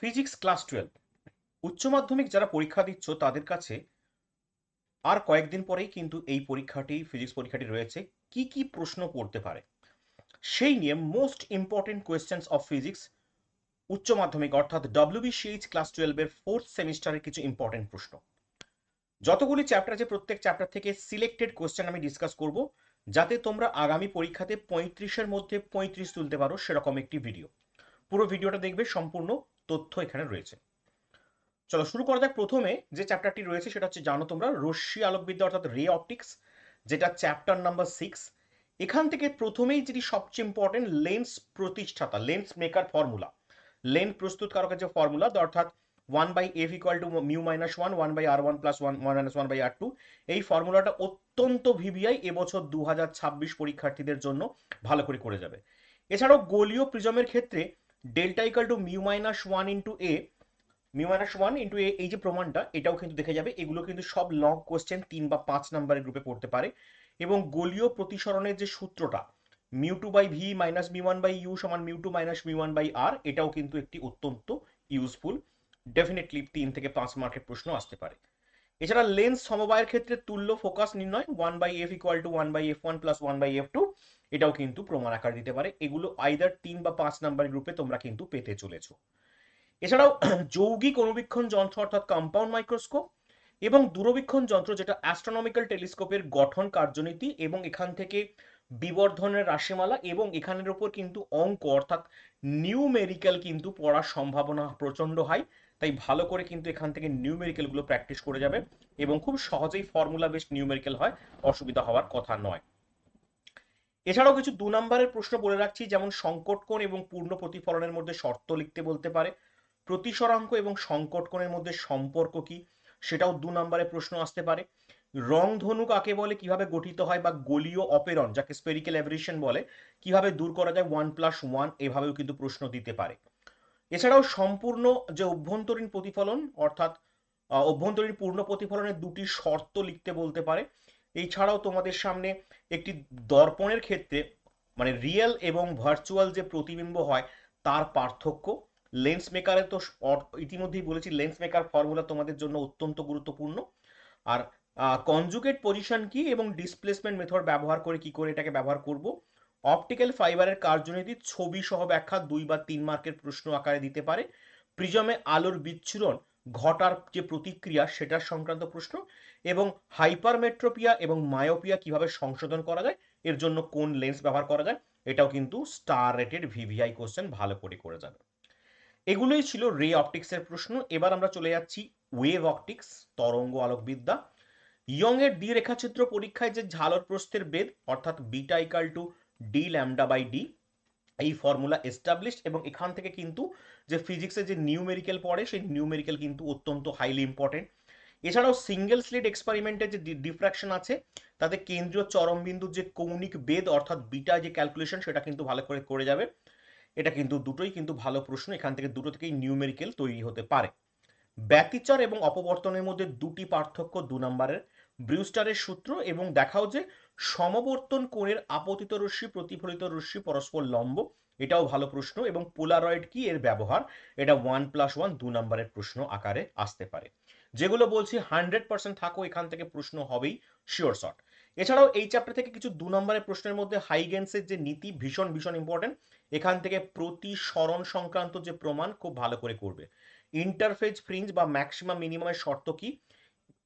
Physics class 12 উচ্চ মাধ্যমিক যারা পরীক্ষা দিচ্ছ তাদের কাছে আর কয়েকদিন পরেই কিন্তু এই ফিজিক্স পরীক্ষাটি রয়েছে। কি কি প্রশ্ন পড়তে পারে সেই নিয়ে most important questions of physics উচ্চ মাধ্যমিক অর্থাৎ ডব্লিউবিসিএইচ ক্লাস 12 এর ফোর্থ সেমিস্টারের কিছু ইম্পর্টেন্ট প্রশ্ন। যতগুলি চ্যাপ্টার আছে প্রত্যেক চ্যাপ্টার থেকে সিলেক্টেড কোয়েশ্চেন আমি ডিসকাস করব, যাতে তোমরা আগামী পরীক্ষাতে 35-এর মধ্যে 35 তুলতে পারো সেরকম একটি ভিডিও। পুরো ভিডিওটা দেখবে, সম্পূর্ণ তথ্য এখানে রয়েছে। চলো শুরু করা যাক। প্রথমে যে চ্যাপ্টারটি রয়েছে সেটা হচ্ছে, জানো তোমরা, রশ্মি আলোকবিদ্যা অর্থাৎ রে অপটিক্স, যেটা চ্যাপ্টার নাম্বার 6। এখান থেকে প্রথমেই যেটি সবচেয়ে ইম্পর্টেন্ট, লেন্স প্রতিষ্ঠাতা, লেন্স মেকার ফর্মুলা, লেন্স প্রস্তুতকারকের যে ফর্মুলা, অর্থাৎ 1/f equal to mu minus 1 1/r1 plus 1 minus 1/r2। এই ফর্মুলাটা অত্যন্ত ভিভিআই এবছর 2026 পরীক্ষার্থীদের জন্য ভালো করে করে যাবে। এছাড়াও গোলীয় প্রিজমের ক্ষেত্রে delta equal to mu minus 1 into a, mu minus 1 into a, এই যে প্রমাণটা, এটাও কিন্তু দেখে যাবে। এগুলো কিন্তু সব লং কোশ্চেন 3 বা 5 নাম্বারের গ্রুপে পড়তে পারে। এবং গোলীয় প্রতিসরণের যে সূত্রটা, mu two by v minus mu one by u সমান mu two minus mu one by r, এটাও কিন্তু একটি অত্যন্ত ইউজফুল। ডেফিনেটলি 3 থেকে 5 মার্কের প্রশ্ন আসতে পারে। এছাড়া লেন্স সমবায়ের ক্ষেত্রে তুল্য ফোকাস নির্ণয় 1/f equal to 1/f1 plus 1/f2, এটাও কিন্তু প্রমাণ আকার দিতে পারে। এগুলো আইদার 3 বা 5 নাম্বার গ্রুপে তোমরা কিন্তু পেতে চলেছো। এছাড়াও যৌগিক অনুবীক্ষণ যন্ত্র অর্থাৎ কম্পাউন্ড মাইক্রোস্কোপ এবং দূরবীক্ষণ যন্ত্র, যেটা অ্যাস্ট্রোনমিক্যাল টেলিস্কোপের গঠন কার্যনীতি এবং এখান থেকে বিবর্ধনের রাশিমালা, এবং এখানের উপর কিন্তু অঙ্ক অর্থাৎ নিউমেরিক্যাল কিন্তু পড়ার সম্ভাবনা প্রচন্ড হাই। তাই ভালো করে কিন্তু এখান থেকে নিউমেরিক্যাল গুলো প্র্যাকটিস করে যাবে, এবং খুব সহজেই ফর্মুলা বেসড নিউমেরিক্যাল হয়, অসুবিধা হওয়ার কথা নয়। এছাড়াও কিছু 2 নম্বরের প্রশ্ন বলে রাখছি, যেমন সংকট কোণ এবং পূর্ণ প্রতিফলনের মধ্যে শর্ত লিখতে বলতে পারে। প্রতিসরাঙ্ক এবং সংকট কোণের মধ্যে সম্পর্ক কি, সেটাও 2 নম্বরের প্রশ্ন আসতে পারে। রংধনু কাকে বলে, কিভাবে গঠিত হয়, বা গোলীয় অপেরণ যাকে স্পেরিক্যাল অ্যাভারিয়েশন বলে, কিভাবে দূর করা যায় 1+1, এভাবেও কিন্তু প্রশ্ন দিতে পারে। এছাড়াও সম্পূর্ণ যে অভ্যন্তরীণ প্রতিফলন অর্থাৎ অভ্যন্তরীণ পূর্ণ প্রতিফলনের 2টি শর্ত লিখতে বলতে পারে। এছাড়াও তোমাদের সামনে একটি দর্পণের ক্ষেত্রে, মানে রিয়েল এবং ভার্চুয়াল যে প্রতিবিম্ব হয় তার পার্থক্য। লেন্স মেকারে তো ইতিমধ্যেই বলেছি, লেন্স মেকার ফর্মুলা তোমাদের জন্য অত্যন্ত গুরুত্বপূর্ণ। আর কনজুগেট পজিশন কি এবং ডিসপ্লেসমেন্ট মেথড ব্যবহার করে কি করে এটাকে ব্যবহার করব। অপটিক্যাল ফাইবারের কার্যনীতি ছবি সহ ব্যাখ্যা 2 বা 3 মার্কের প্রশ্ন আকারে দিতে পারে। প্রিজমে আলোর বিচ্ছুরণ ঘটার যে প্রতিক্রিয়া সেটার সংক্রান্ত প্রশ্ন, এবং হাইপারমেট্রোপিয়া এবং মায়োপিয়া কিভাবে সংশোধন করা যায়, এর জন্য কোন লেন্স ব্যবহার করা যায়, এটাও কিন্তু স্টার রেটেড ভিভিআই কোশ্চেন ভালো করে করে যাবে। এগুলোই ছিল রে অপটিক্সের প্রশ্ন। এবার আমরা চলে যাচ্ছি ওয়েভ অপটিক্স, তরঙ্গ আলোকবিদ্যা। ইয়ং এর দ্বি রেখাচিত্র পরীক্ষায় যে ঝালর প্রস্থের বেদ অর্থাৎ beta equal to D lambda by D, এই ফর্মুলা এস্টাবলিশড, এবং এখান থেকে কিন্তু যে ফিজিক্সের যে নিউমেরিক্যাল পড়ে সেই নিউমেরিক্যাল কিন্তু অত্যন্ত হাইলি ইম্পর্টেন্ট। এছাড়াও সিঙ্গেল স্লিট এক্সপেরিমেন্টের যে ডিফ্রাকশন আছে, তাতে কেন্দ্রীয় চরমবিন্দুর যে কৌণিক বেদ অর্থাৎ বিটা যে ক্যালকুলেশন, সেটা কিন্তু ভালো করে করে যাবে। এটা কিন্তু দুটোই কিন্তু ভালো প্রশ্ন, এখান থেকে দুটো থেকেই নিউমেরিক্যাল তৈরি হতে পারে। ব্যতিচার এবং অপবর্তনের মধ্যে 2টি পার্থক্য 2 নম্বরের, ব্রিউস্টারের সূত্র, এবং দেখাও যে সমবর্তন কোণের আপতিত রশ্মি প্রতিফলিত রশ্মি পরস্পর লম্ব, এটাও ভালো প্রশ্ন। এবং পোলারয়েড কি, এর ব্যবহার, এটা 1+1 2 নম্বরের প্রশ্ন আকারে আসতে পারে। যেগুলো বলছি 100% থাকো, এখান থেকে প্রশ্ন হবেই শিওর শট। এছাড়াও এই চ্যাপ্টার থেকে কিছু 2 নম্বরের প্রশ্নের মধ্যে হাইগেন্সের যে নীতি ভীষণ ভীষণ ইম্পর্টেন্ট। এখান থেকে প্রতিসরণ সংক্রান্ত যে প্রমাণ খুব ভালো করে করবে। ইন্টারফেজ ফ্রিঞ্জ বা ম্যাক্সিমাম মিনিমামের শর্ত কি,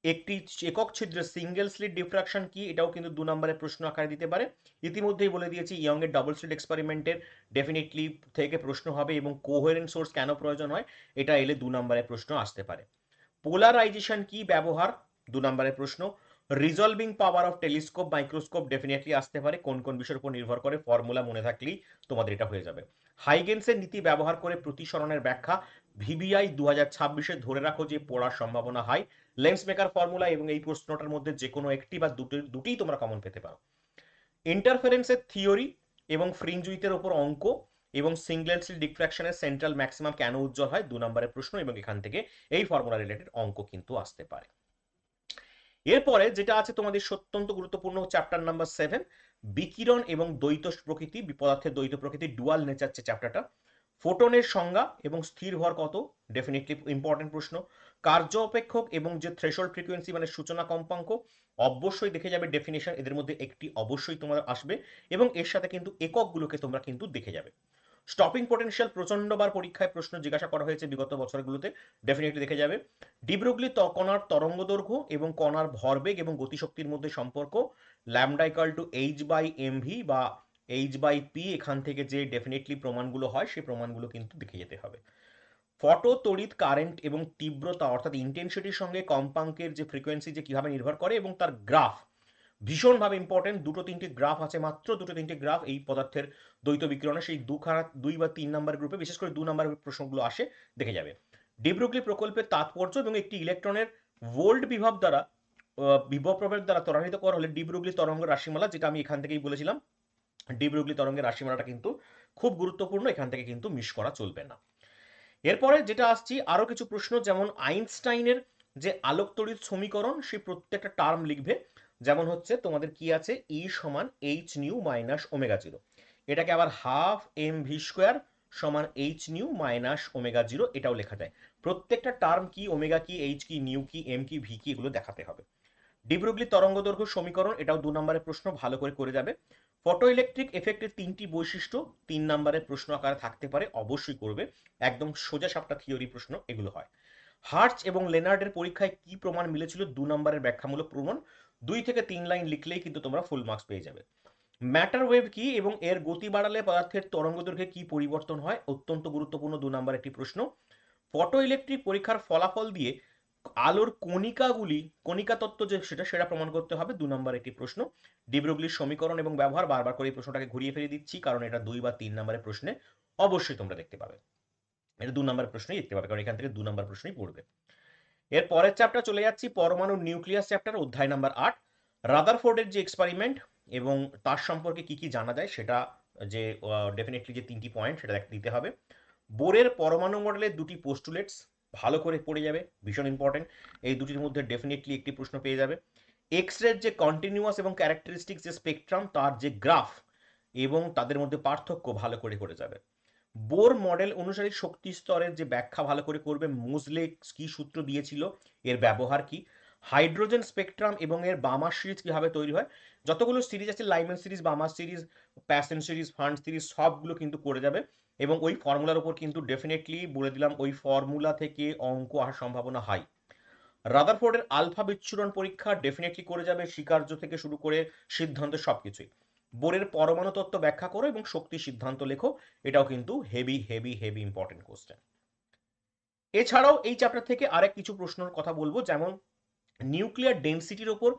একটি একক ছিদ্রে সিঙ্গেল স্লিট ডিফ্রাকশন কি, এটাও কিন্তু 2 নম্বরের প্রশ্ন আকারে দিতে পারে। ইতিমধ্যেই বলে দিয়েছি ইয়ং এর ডাবল স্লিট এক্সপেরিমেন্টের ডেফিনেটলি থেকে প্রশ্ন হবে, এবং কোহেরেন্ট সোর্স কেন প্রয়োজন হয়, এটা এলে 2 নম্বরের প্রশ্ন আসতে পারে। পোলারাইজেশন কি ব্যবহার, 2 নম্বরের প্রশ্ন। Resolving power of telescope microscope definitely আসতে পারে, কোন কোন বিষয়ের উপর নির্ভর করে, ফর্মুলা মনে থাকলেই তোমাদের এটা হয়ে যাবে। হাইগেন্সের নীতি ব্যবহার করে প্রতিসরণের ব্যাখ্যা, ভিভিআই 2026-এ ধরে রাখো যে পড়ার সম্ভাবনা হাই। লেন্স মেকার ফর্মুলা এবং এই প্রশ্নটার মধ্যে যে কোনো একটি বা দুটিই তোমরা কমন পেতে পারো। ইন্টারফারেন্সের থিওরি এবং ফ্রিঞ্জ উইথের উপর অঙ্ক, এবং সিঙ্গেল স্লিট ডিফ্রাকশনের সেন্ট্রাল ম্যাক্সিমাম কেন উজ্জ্বল হয়, 2 নম্বরের প্রশ্ন, এবং এখান থেকে এই ফর্মুলা রিলেটেড অঙ্ক কিন্তু আসতে পারে। এরপরে যেটা আছে তোমাদের অত্যন্ত গুরুত্বপূর্ণ, চ্যাপ্টার নাম্বার 7, বিকিরণ এবং দ্বৈত প্রকৃতি, পদার্থের দ্বৈত প্রকৃতি, ডুয়াল নেচার যে চ্যাপ্টারটা। ফোটনের সংজ্ঞা এবং স্থির ভর কত, ডেফিনেটলি ইম্পর্টেন্ট প্রশ্ন। কার্য অপেক্ষক এবং যে থ্রেশহোল্ড ফ্রিকোয়েন্সি মানে সূচনা কম্পাঙ্ক, অবশ্যই দেখে যাবে ডেফিনেশন, এদের মধ্যে একটি অবশ্যই তোমার আসবে এবং এর সাথে কিন্তু এককগুলোকে তোমরা কিন্তু দেখে যাবে। স্টপিং পোটেনশিয়াল প্রচন্ডবার পরীক্ষায় প্রশ্ন জিজ্ঞাসা করা হয়েছে বিগত বছরগুলোতে, ডেফিনেটলি দেখে যাবে। ডিব্রোগলি কণার তরঙ্গ দৈর্ঘ্য এবং কণার ভরবেগ এবং গতিশক্তির মধ্যে সম্পর্ক, lambda equal to H by M V বা এইচ বাই পি, এখান থেকে যে ডেফিনেটলি প্রমাণগুলো হয় সেই প্রমাণগুলো কিন্তু দেখে যেতে হবে। ফটো তড়িৎ কারেন্ট এবং তীব্রতা অর্থাৎ ইন্টেন্সিটির সঙ্গে কম্পাঙ্কের যে ফ্রিকোয়েন্সি যে কিভাবে নির্ভর করে এবং তার গ্রাফ ভীষণভাবে ইম্পর্টেন্ট। দুটো তিনটি গ্রাফ আছে, মাত্র দুটো তিনটি গ্রাফ এই পদার্থের দ্বৈত বিকিরণে, সেই দুই বা 3 নাম্বার গ্রুপে বিশেষ করে 2 নাম্বার প্রশ্নগুলো আসে, দেখে যাবে। ডিব্রোগলি প্রকল্পের তাৎপর্য এবং একটি ইলেকট্রনের ভোল্ট বিভব দ্বারা বিভব প্রভেদ দ্বারা ত্বরান্বিত করা হলে ডিব্রোগলি তরঙ্গ রাশিমালা, যেটা আমি এখান থেকেই বলেছিলাম, ডিব্রোগলি তরঙ্গের রাশিমালাটা কিন্তু খুব গুরুত্বপূর্ণ, এখান থেকে কিন্তু মিস করা চলবে না। এরপরে যেটা আসছি আরো কিছু প্রশ্ন, যেমন আইনস্টাইনের যে আলোক তড়িৎ সমীকরণ সেই প্রত্যেকটা টার্ম লিখবে। যেমন হচ্ছে তোমাদের কি আছে, ই সমান H new minus omega zero, এটাকে আবার হাফ এম ভি স্কোয়ার সমান H new minus omega zero, এটাও লেখা যায়। প্রত্যেকটা টার্ম কি, ওমেগা কি, এইচ কি, নিউ কি, এম কি, ভি কি, এগুলো দেখাতে হবে। ডিব্রোগলি তরঙ্গ দৈর্ঘ্য সমীকরণ, এটাও 2 নম্বরের প্রশ্ন, ভালো করে যাবে। ফটো ইলেকট্রিক এফেক্টের 3টি বৈশিষ্ট্য 3 নম্বরের প্রশ্ন আকারে থাকতে পারে, অবশ্যই করবে, একদম সোজা সাপটা থিওরি প্রশ্ন এগুলো হয়। হার্টজ এবং লেনার্ডের পরীক্ষায় কি প্রমাণ মিলেছিল, 2 নম্বরের ব্যাখ্যামূলক প্রমাণ, 2 থেকে 3 লাইন লিখলেই কিন্তু তোমরা ফুল মার্কস পেয়ে যাবে। ম্যাটার ওয়েভ কি এবং এর গতি বাড়ালে পদার্থের তরঙ্গ দৈর্ঘ্যে কি পরিবর্তন হয়, অত্যন্ত গুরুত্বপূর্ণ 2 নম্বর একটি প্রশ্ন। ফটো ইলেকট্রিক পরীক্ষার ফলাফল দিয়ে আলোর কণিকাগুলি, কণিকা তত্ত্ব যে সেটা প্রমাণ করতে হবে, 2 নম্বর একটি প্রশ্ন। ডিব্রোগলির সমীকরণ এবং ব্যবহার, বারবার করে এই প্রশ্নটাকে ঘুরিয়ে ফিরিয়ে দিচ্ছি কারণ এটা 2 বা 3 নম্বরের প্রশ্নে অবশ্যই তোমরা দেখতে পাবে, এটা 2 নম্বর প্রশ্নই দেখতে পাবে কারণ এখান থেকে 2 নম্বর প্রশ্নই পড়বে। এর পরের চ্যাপ্টার চলে যাচ্ছি, পরমাণু নিউক্লিয়াস চ্যাপ্টার, অধ্যায় নাম্বার 8, রাদারফোর্ডের যে এক্সপেরিমেন্ট এবং তার সম্পর্কে কি কি জানা যায় সেটা, যে ডেফিনেটলি যে 3টি পয়েন্ট সেটা দিতে হবে। বোরের পরমাণু মডেলের 2টি পোস্টুলেটস, ভালো করে পড়ে যাবে, ভীষণ ইম্পর্টেন্ট, এই দুটির মধ্যে ডেফিনেটলি একটি প্রশ্ন পেয়ে যাবে। এক্স রের যে কন্টিনিউয়াস এবং ক্যারেক্টারিস্টিক্স যে স্পেকট্রাম তার যে গ্রাফ এবং তাদের মধ্যে পার্থক্য ভালো করে যাবে। বোর মডেল অনুসারে শক্তি স্তরের যে ব্যাখ্যা ভালো করে করবে, মুজলে কি সূত্র দিয়েছিল, এর ব্যবহার কি, হাইড্রোজেন স্পেকট্রাম এবং এর বামার সিরিজ কিভাবে তৈরি হয়, যতগুলো সিরিজ আছে Lyman series, Balmer series, Paschen series, Pfund series, সবগুলো কিন্তু করে যাবে এবং ওই ফর্মুলার উপর কিন্তু ডেফিনেটলি বলে দিলাম ওই ফর্মুলা থেকে অঙ্ক আসার সম্ভাবনা হাই। রাদারফোর্ডের আলফা বিচ্ছুরণ পরীক্ষা ডেফিনেটলি করে যাবে, স্বীকার্য থেকে শুরু করে সিদ্ধান্ত সবকিছুই। বোরের পরমাণু তত্ত্ব ব্যাখ্যা করো এবং শক্তি সিদ্ধান্ত লেখো, এটাও কিন্তু হেভি ইম্পর্টেন্ট কোশ্চেন। এছাড়াও এই চ্যাপ্টার থেকে আরেক কিছু প্রশ্নের কথা বলবো, যেমন নিউক্লিয়ার ডেন্সিটির ওপর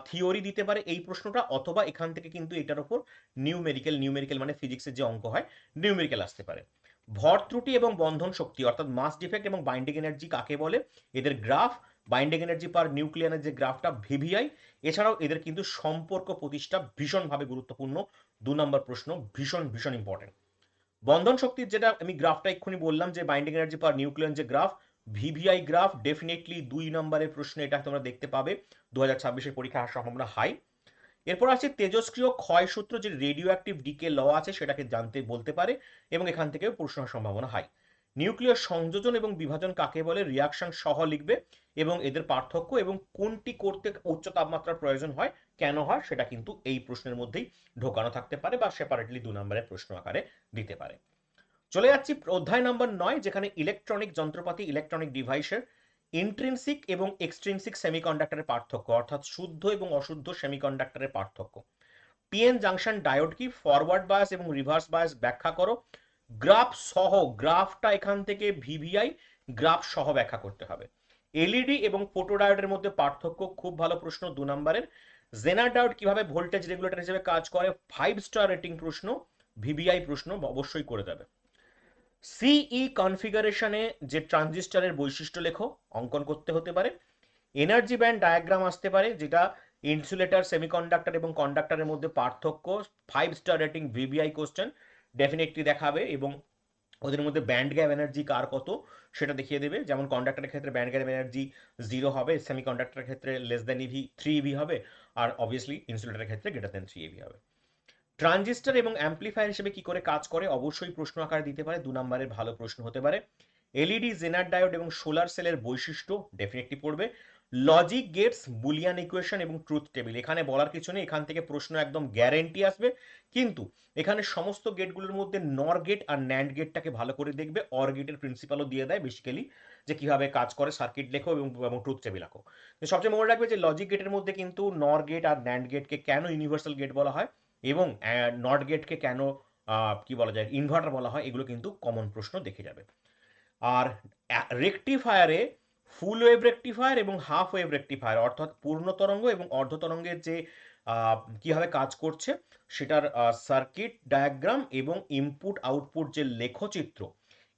থিওরি দিতে পারে এই প্রশ্নটা, অথবা এখান থেকে কিন্তু এটার ওপর নিউমেরিক্যাল মানে ফিজিক্সের যে অঙ্ক হয় নিউমেরিক্যাল আসতে পারে। ভর ত্রুটি এবং বন্ধন শক্তি অর্থাৎ মাস ডিফেক্ট এবং বাইন্ডিং এনার্জি কাকে বলে, এদের গ্রাফ, বাইন্ডিং এনার্জি পার নিউক্লিয়ানের যে গ্রাফটা ভিভিআই, এছাড়াও এদের কিন্তু সম্পর্ক প্রতিষ্ঠা ভীষণভাবে গুরুত্বপূর্ণ, 2 নম্বর প্রশ্ন, ভীষণ ইম্পর্টেন্ট। বন্ধন শক্তির যেটা আমি গ্রাফটা এক্ষুনি বললাম যে বাইন্ডিং এনার্জি পার নিউক্লিয়ন যে গ্রাফ, ভিভিআই গ্রাফ, ডেফিনেটলি 2 নম্বরের প্রশ্ন এটা তোমরা দেখতে পাবে, 2026 পরীক্ষা আসার সম্ভাবনা হাই। এরপর আছে তেজস্ক্রিয় ক্ষয় সূত্র, যে রেডিও অ্যাক্টিভ ডিকে ল আছে সেটাকে জানতে বলতে পারে এবং এখান থেকেও প্রশ্ন হওয়ার সম্ভাবনা হাই। নিউক্লিয় সংযোজন এবং বিভাজন কাকে বলে, রিয়াকশন সহ লিখবে এবং এদের পার্থক্য এবং কোনটি করতে উচ্চ তাপমাত্রার প্রয়োজন হয়, কেন হয়, সেটা কিন্তু এই প্রশ্নের মধ্যেই ঢোকানো থাকতে পারে বা সেপারেটলি 2 নম্বরের প্রশ্ন আকারে দিতে পারে। চলে যাচ্ছি অধ্যায় নাম্বার 9, যেখানে ইলেকট্রনিক যন্ত্রপাতি, ইলেকট্রনিক ডিভাইসের ইন্ট্রিনসিক এবং এক্সট্রিনসিক সেমিকন্ডাক্টরের পার্থক্য অর্থাৎ শুদ্ধ এবং অশুদ্ধ সেমিকন্ডাক্টরের পার্থক্য। পিএন জাংশন ডায়োড কি, ফরওয়ার্ড বায়াস এবং রিভার্স বায়াস ব্যাখ্যা করো, গ্রাফ সহ, গ্রাফটা এখান থেকে ভিভিআই গ্রাফ সহ ব্যাখ্যা করতে হবে। এলইডি এবং ফটোডায়োডের মধ্যে পার্থক্য, খুব ভালো প্রশ্ন 2 নম্বরের। জেনার ডায়োড কিভাবে ভোল্টেজ রেগুলেটর হিসেবে কাজ করে, 5 স্টার রেটিং প্রশ্ন, ভিভিআই প্রশ্ন অবশ্যই করে যাবে। সিই কনফিগারেশনে যে ট্রানজিস্টরের বৈশিষ্ট্য লেখো, অঙ্কন করতে হতে পারে। এনার্জি ব্যান্ড ডায়াগ্রাম আসতে পারে, যেটা ইনসুলেটর, সেমিকন্ডাক্টর এবং কন্ডাক্টরের মধ্যে পার্থক্য, 5 star rating VVI question definitely দেখাবে এবং ওদের মধ্যে ব্যান্ড গ্যাপ এনার্জি কার কত সেটা দেখিয়ে দেবে, যেমন কন্ডাক্টরের ক্ষেত্রে ব্যান্ড গ্যাপ এনার্জি 0 হবে, সেমিকন্ডাক্টরের ক্ষেত্রে লেস দেন ইভি 3 ইভি হবে, আর অবভিয়াসলি ইনসুলেটরের ক্ষেত্রে গ্রেটার দেন 3 ইভি হবে। ট্রানজিস্টর এবং অ্যাম্পলিফায়ার হিসেবে কি করে কাজ করে অবশ্যই প্রশ্ন আকারে দিতে পারে, 2 নম্বরের ভালো প্রশ্ন হতে পারে। এলইডি, জেনার ডায়োড এবং সোলার সেলের বৈশিষ্ট্য ডেফিনেটলি পড়বে। লজিক গেটস, বুলিয়ান ইকুয়েশন এবং ট্রুথ টেবিল, এখানে বলার কিছু নেই, এখান থেকে প্রশ্ন একদম গ্যারেন্টি আসবে। কিন্তু এখানে সমস্ত গেটগুলোর মধ্যে নর গেট আর ন্যান্ড গেটটাকে ভালো করে দেখবে, অর গেটের প্রিন্সিপালও দিয়ে দেয় বেসিক্যালি, যে কিভাবে কাজ করে সার্কিট লেখো এবং ট্রুথ টেবিল আঁকো। তো সবচেয়ে মনে রাখবে যে লজিক গেটের মধ্যে কিন্তু নর গেট আর ন্যান্ড গেটকে কেন ইউনিভার্সাল গেট বলা হয় এবং নট গেটকে কেন কি বলা যায় ইনভার্টার বলা হয়, এগুলো কিন্তু কমন প্রশ্ন দেখে যাবে। আর রেকটিফায়ারে ফুল ওয়েভ রেকটিফায়ার এবং হাফ ওয়েভ রেকটিফায়ার, অর্থাৎ পূর্ণ তরঙ্গ এবং অর্ধ তরঙ্গের যে কিভাবে কাজ করছে সেটার সার্কিট ডায়াগ্রাম এবং ইনপুট আউটপুট যে লেখচিত্র,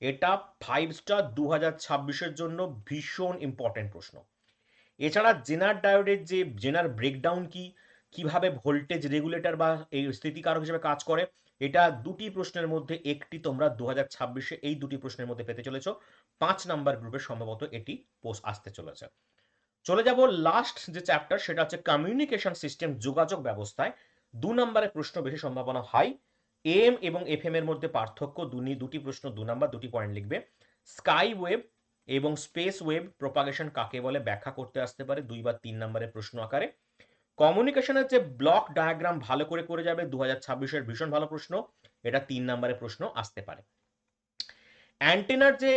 এটা 5 স্টার 2026-এর জন্য ভীষণ ইম্পর্টেন্ট প্রশ্ন। এছাড়া জেনার ডায়োডের যে জেনার ব্রেকডাউন কি, কিভাবে ভোল্টেজ রেগুলেটর বা এই স্থিতিকারক হিসেবে কাজ করে, এটা দুটি প্রশ্নের মধ্যে একটি তোমরা 2026-এ এই দুটি প্রশ্নের মধ্যে পেতে চলেছ। 5 নাম্বার গ্রুপে সম্ভবত এটি পোস্ট আসতে চলেছে। চলে যাব লাস্ট যে চ্যাপ্টার, সেটা হচ্ছে কমিউনিকেশন সিস্টেম, যোগাযোগ ব্যবস্থায় 2 নম্বরের প্রশ্ন বেশি সম্ভাবনা হাই। এম এবং এফএম এর মধ্যে পার্থক্য, দুটি প্রশ্ন 2 নাম্বার, 2টি পয়েন্ট লিখবে। স্কাই ওয়েভ এবং স্পেস ওয়েভ প্রপাগেশন কাকে বলে ব্যাখ্যা করতে আসতে পারে 2 বা 3 নম্বরের প্রশ্ন আকারে। কমিউনিকেশনের যে ব্লক ডায়াগ্রাম ভালো করে করে যাবে, 2026-এর ভীষণ ভালো প্রশ্ন, এটা 3 নম্বরের প্রশ্ন আসতে পারে। অ্যান্টেনার যে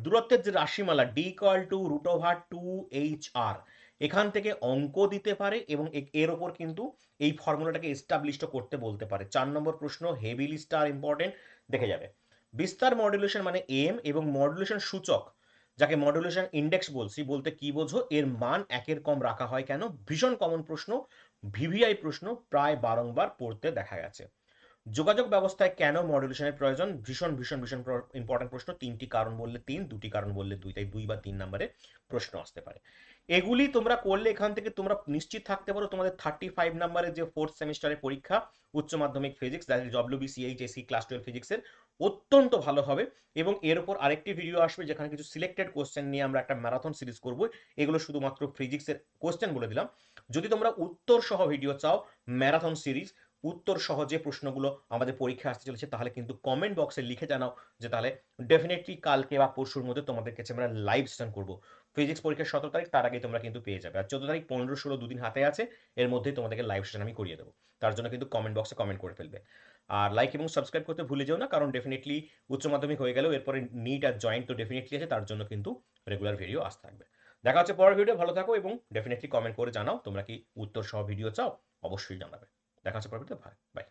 দূরত্বের যে রাশিমালা d=√2h/r, এখান থেকে অঙ্ক দিতে পারে এবং এর ওপর কিন্তু এই ফর্মুলাটাকে এস্টাবলিশড করতে বলতে পারে। 4 নম্বর প্রশ্ন হেভিলি স্টার ইম্পর্টেন্ট, দেখে যাবে। বিস্তার মডুলেশন মানে এম এবং মডুলেশন সূচক, যাকে মডুলেশন ইন্ডেক্স বলছি, বলতে কি বোঝো, এর মান 1-এর কম রাখা হয় কেন, ভীষণ কমন প্রশ্ন, ভিভিআই প্রশ্ন প্রায় বারংবার পড়তে দেখা গেছে। যোগাযোগ ব্যবস্থায় কেন মডুলেশনের প্রয়োজন, ভীষণ ভীষণ ভীষণ ইম্পর্টেন্ট প্রশ্ন, 3টি কারণ বললে 3, 2টি কারণ বললে 2, তাই 2 বা 3 নম্বরে প্রশ্ন আসতে পারে। এগুলি তোমরা করলে এখান থেকে তোমরা নিশ্চিত থাকতে পারো তোমাদের 35 নম্বরের যে 4th সেমিস্টারের পরীক্ষা উচ্চ মাধ্যমিক ফিজিক্স, দ্যাট ইজ ডব্লিউবিসিএইচএসসি ক্লাস 12 ফিজিক্সের, অত্যন্ত ভালো হবে। এবং এর উপর আরেকটি ভিডিও আসবে যেখানে কিছু সিলেক্টেড কোশ্চেন নিয়ে আমরা একটা ম্যারাথন সিরিজ করব। এগুলো শুধুমাত্র ফিজিক্সের কোশ্চেন বলে দিলাম। যদি তোমরা উত্তর সহ ভিডিও চাও, ম্যারাথন সিরিজ, উত্তর সহ যে প্রশ্নগুলো আমাদের পরীক্ষা আসতে চলেছে, তাহলে কিন্তু কমেন্ট বক্সে লিখে জানাও, যে তাহলে ডেফিনেটলি কালকে বা পরশুর মধ্যে তোমাদের কাছে আমরা লাইভ সেশন করবো। ফিজিক্স পরীক্ষার 17 তারিখ, তার আগে তোমরা কিন্তু পেয়ে যাবে। আর 14 তারিখ, 15, 16 দুদিন হাতে আছে, এর মধ্যেই তোমাদেরকে লাইভ সেশন আমি করিয়ে দেবো। তার জন্য কিন্তু কমেন্ট বক্সে কমেন্ট করে ফেলবে। আর লাইক এবং সাবস্ক্রাইব করতে ভুলে যেও না, কারণ ডেফিনেটলি উচ্চ মাধ্যমিক হয়ে গেলেও এরপরে নিট আর জয়েন্ট তো ডেফিনেটলি আছে, তার জন্য কিন্তু রেগুলার ভিডিও আসতে থাকবে। দেখা হচ্ছে পরের ভিডিও, ভালো থাকো এবং ডেফিনেটলি কমেন্ট করে জানাও তোমরা কি উত্তর সহ ভিডিও চাও, অবশ্যই জানাবে। দেখা হচ্ছে পরের ভিডিও, বাই বাই।